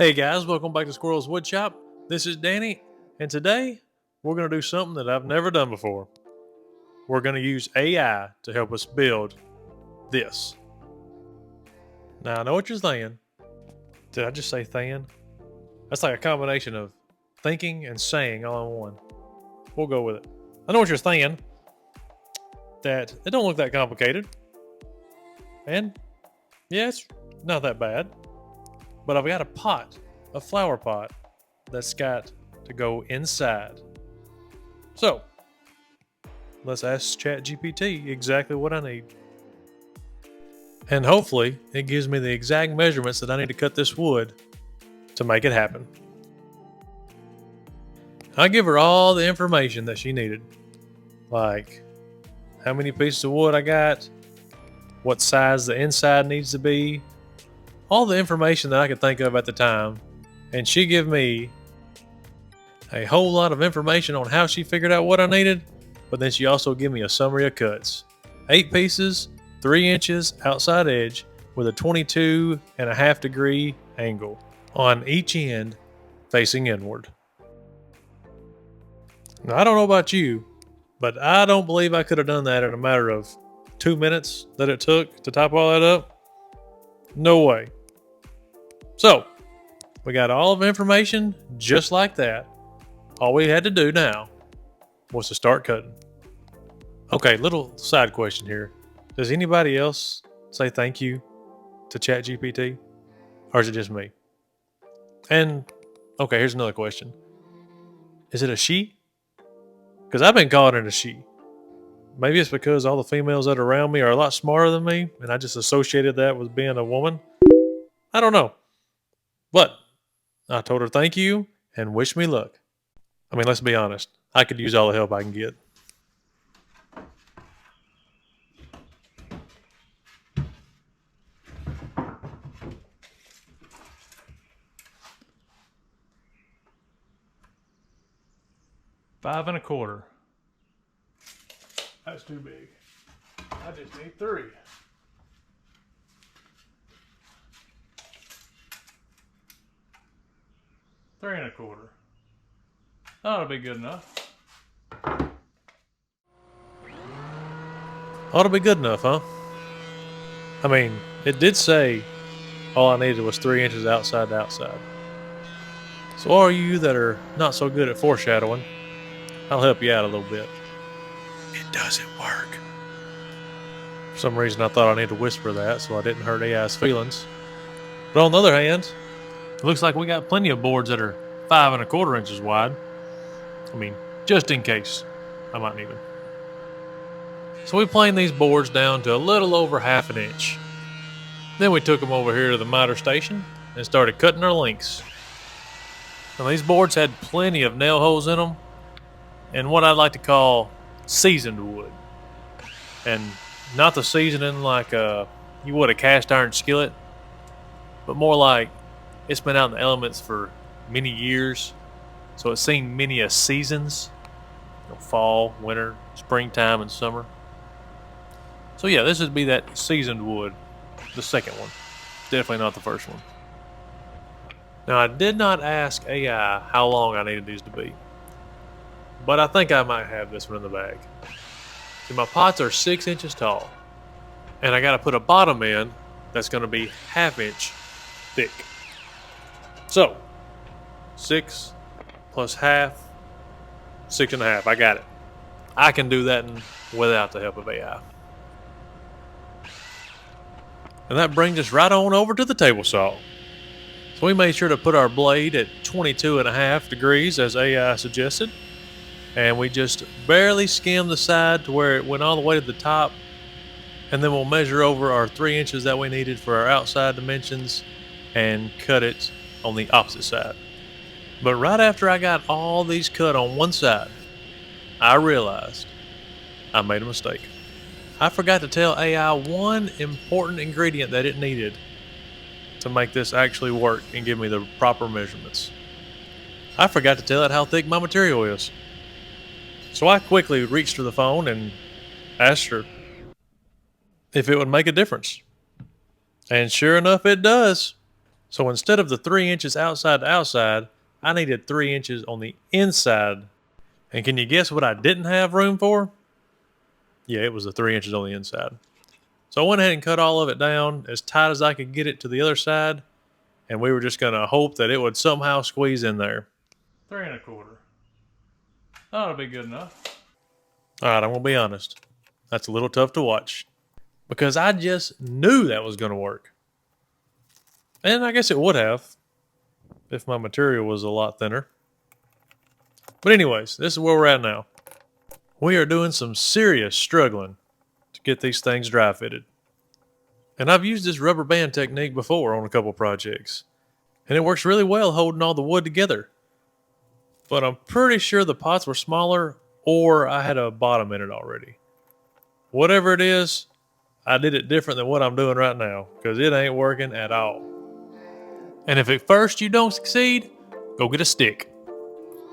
Hey guys, welcome back to Squirrel's Woodshop. This is Danny, and today we're going to do something that I've never done before. We're going to use AI to help us build this. Now, I know what you're saying. Did I just say thin? That's like a combination of thinking and saying all in one. We'll go with it. I know what you're saying. That it don't look that complicated. And yeah, it's not that bad. But I've got a flower pot, that's got to go inside. So, let's ask ChatGPT exactly what I need. And hopefully, it gives me the exact measurements that I need to cut this wood to make it happen. I give her all the information that she needed. Like, how many pieces of wood I got, what size the inside needs to be, all the information that I could think of at the time, and she gave me a whole lot of information on how she figured out what I needed, but then she also gave me a summary of cuts. 8 pieces, 3 inches outside edge with a 22.5 degree angle on each end facing inward. Now, I don't know about you, but I don't believe I could have done that in a matter of 2 minutes that it took to type all that up. No way. So, we got all of the information just like that. All we had to do now was to start cutting. Okay, little side question here. Does anybody else say thank you to ChatGPT? Or is it just me? And, okay, here's another question. Is it a she? Because I've been calling it a she. Maybe it's because all the females that are around me are a lot smarter than me, and I just associated that with being a woman. I don't know. But I told her thank you and wish me luck. I mean, let's be honest. I could use all the help I can get. $5.25. That's too big. I just need 3. $3.25. That'll be good enough. Ought to be good enough, huh? I mean, it did say all I needed was 3 inches outside to outside. So all you that are not so good at foreshadowing, I'll help you out a little bit. It doesn't work. For some reason I thought I needed to whisper that so I didn't hurt AI's feelings. But on the other hand, it looks like we got plenty of boards that are 5.25 inches wide. I mean, just in case I might need them. So we planed these boards down to a little over 1/2 inch. Then we took them over here to the miter station and started cutting our lengths. Now these boards had plenty of nail holes in them and what I'd like to call seasoned wood. And not the seasoning like you would a cast iron skillet, but more like it's been out in the elements for many years, so it's seen many seasons, fall, winter, springtime, and summer. So yeah, this would be that seasoned wood, the second one. Definitely not the first one. Now I did not ask AI how long I needed these to be, but I think I might have this one in the bag. See, my pots are 6 inches tall, and I got to put a bottom in that's going to be 1/2 inch thick. So, 6 plus 1/2, 6.5. I got it. I can do that without the help of AI. And that brings us right on over to the table saw. So we made sure to put our blade at 22.5 degrees as AI suggested. And we just barely skimmed the side to where it went all the way to the top. And then we'll measure over our 3 inches that we needed for our outside dimensions and cut it on the opposite side. But right after I got all these cut on one side, I realized I made a mistake. I forgot to tell AI one important ingredient that it needed to make this actually work and give me the proper measurements. I forgot to tell it how thick my material is. So I quickly reached for the phone and asked her if it would make a difference. And sure enough, it does. So instead of the 3 inches outside to outside, I needed 3 inches on the inside. And can you guess what I didn't have room for? Yeah, it was the 3 inches on the inside. So I went ahead and cut all of it down as tight as I could get it to the other side. And we were just going to hope that it would somehow squeeze in there. 3 1/4. That'll be good enough. All right, I'm going to be honest. That's a little tough to watch because I just knew that was going to work. And I guess it would have if my material was a lot thinner. But anyways, this is where we're at now. We are doing some serious struggling to get these things dry fitted. And I've used this rubber band technique before on a couple projects. And it works really well holding all the wood together. But I'm pretty sure the pots were smaller or I had a bottom in it already. Whatever it is, I did it different than what I'm doing right now because it ain't working at all. And if at first you don't succeed, go get a stick.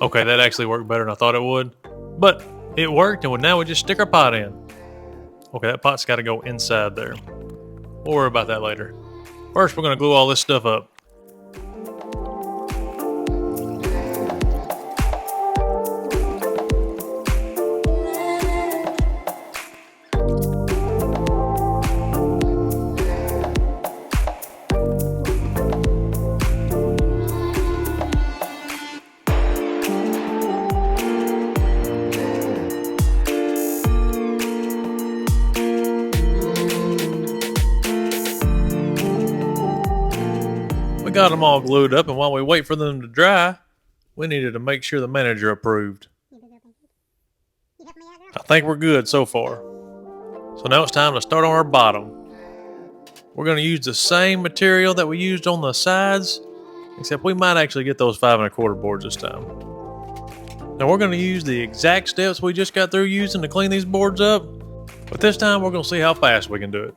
Okay, that actually worked better than I thought it would. But it worked, and now we just stick our pot in. Okay, that pot's got to go inside there. We'll worry about that later. First, we're going to glue all this stuff up. We got them all glued up, and while we wait for them to dry, we needed to make sure the manager approved. I think we're good so far. So now it's time to start on our bottom. We're going to use the same material that we used on the sides, except we might actually get those 5 1/4 boards this time. Now we're going to use the exact steps we just got through using to clean these boards up, but this time we're going to see how fast we can do it.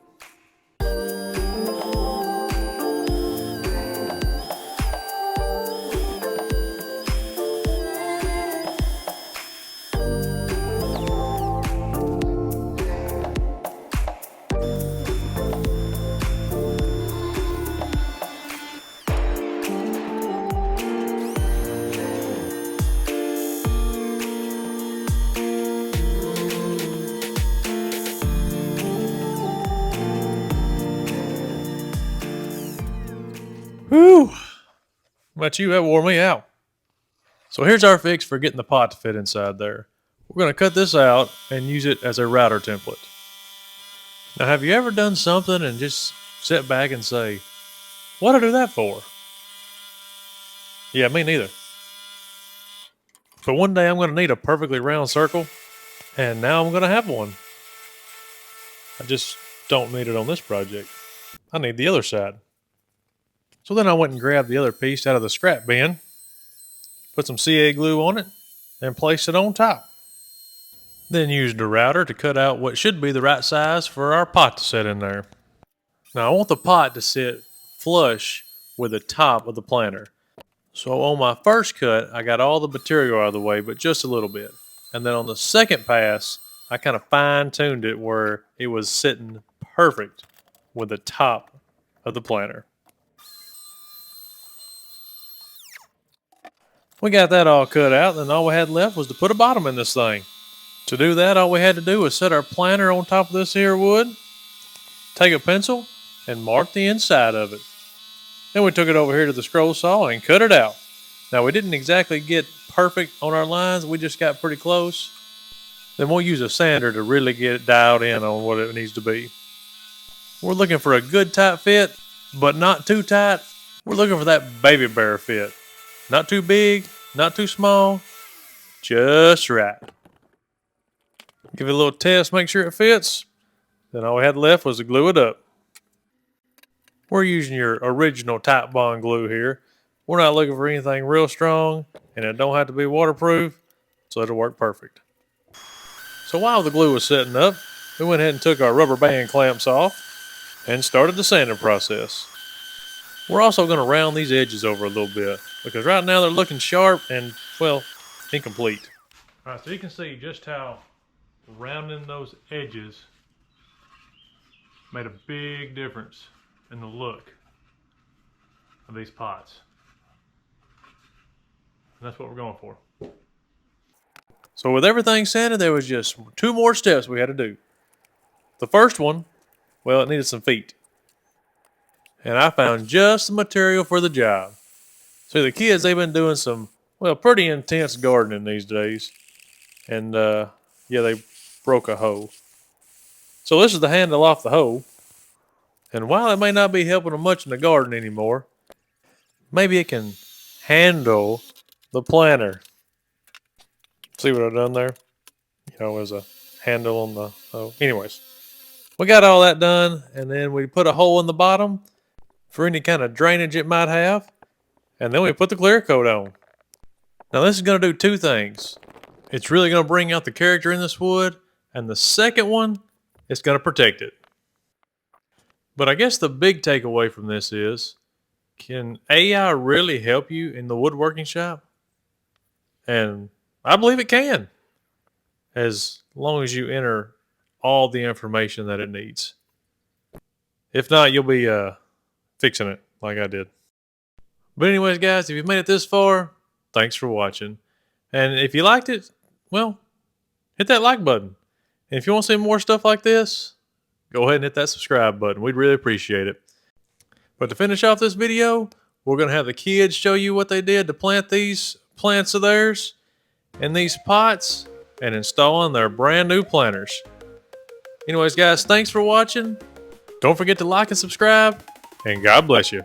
Whew! But you, that wore me out. So here's our fix for getting the pot to fit inside there. We're going to cut this out and use it as a router template. Now, have you ever done something and just sit back and say, what'd I do that for? Yeah, me neither. But one day I'm going to need a perfectly round circle, and now I'm going to have one. I just don't need it on this project. I need the other side. So then I went and grabbed the other piece out of the scrap bin, put some CA glue on it, and placed it on top. Then used a router to cut out what should be the right size for our pot to sit in there. Now I want the pot to sit flush with the top of the planter. So on my first cut, I got all the material out of the way, but just a little bit. And then on the second pass, I kind of fine-tuned it where it was sitting perfect with the top of the planter. We got that all cut out, and all we had left was to put a bottom in this thing. To do that, all we had to do was set our planter on top of this here wood, take a pencil, and mark the inside of it. Then we took it over here to the scroll saw and cut it out. Now, we didn't exactly get perfect on our lines. We just got pretty close. Then we'll use a sander to really get it dialed in on what it needs to be. We're looking for a good tight fit, but not too tight. We're looking for that baby bear fit. Not too big, not too small, just right. Give it a little test, make sure it fits. Then all we had left was to glue it up. We're using your original Type Bond glue here. We're not looking for anything real strong, and it don't have to be waterproof, so it'll work perfect. So while the glue was setting up, we went ahead and took our rubber band clamps off and started the sanding process. We're also going to round these edges over a little bit because right now they're looking sharp and, well, incomplete. All right, so you can see just how rounding those edges made a big difference in the look. of these pots. And that's what we're going for. So with everything sanded, there was just 2 more steps we had to do. The first one, well, it needed some feet. And I found just the material for the job. See, the kids, they've been doing some, well, pretty intense gardening these days. And, yeah, they broke a hoe. So this is the handle off the hoe. And while it may not be helping them much in the garden anymore, maybe it can handle the planter. See what I've done there? You know, as a handle on the hoe. Anyways, we got all that done, and then we put a hole in the bottom for any kind of drainage it might have, and then we put the clear coat on. Now this is going to do 2 things. It's really going to bring out the character in this wood, and the second one, it's going to protect it. But I guess the big takeaway from this is, can AI really help you in the woodworking shop? And I believe it can, as long as you enter all the information that it needs. If not, you'll be fixing it like I did. But anyways, guys, if you've made it this far, thanks for watching. And if you liked it, well, hit that like button. And if you want to see more stuff like this, go ahead and hit that subscribe button. We'd really appreciate it. But to finish off this video, we're going to have the kids show you what they did to plant these plants of theirs in these pots and installing their brand new planters. Anyways, guys, thanks for watching. Don't forget to like and subscribe, and God bless you.